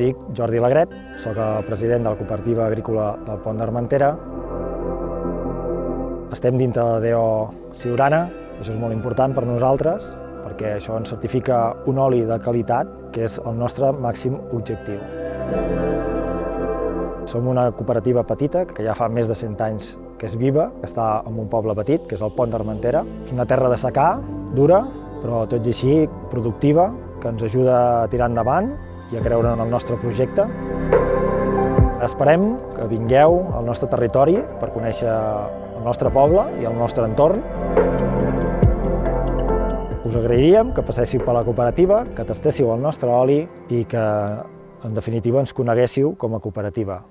dic Jordi Lagret, soc el president de la cooperativa agrícola del Pont d'Armentera. Estem dintre de DO Siurana, això és molt important per nosaltres, perquè això ens certifica un oli de qualitat, que és el nostre màxim objectiu. Som una cooperativa petita, que ja fa més de 100 anys que és viva, que està en un poble petit, que és el Pont d'Armentera. És una terra de secà, dura, però tot i així productiva, que ens ajuda a tirar endavant i a creure en el nostre projecte. Esperem que vingueu al nostre territori per conèixer el nostre poble i el nostre entorn. Us agrairíem que passéssiu per la cooperativa, que tastéssiu el nostre oli i que, en definitiva, ens coneguéssiu com a cooperativa.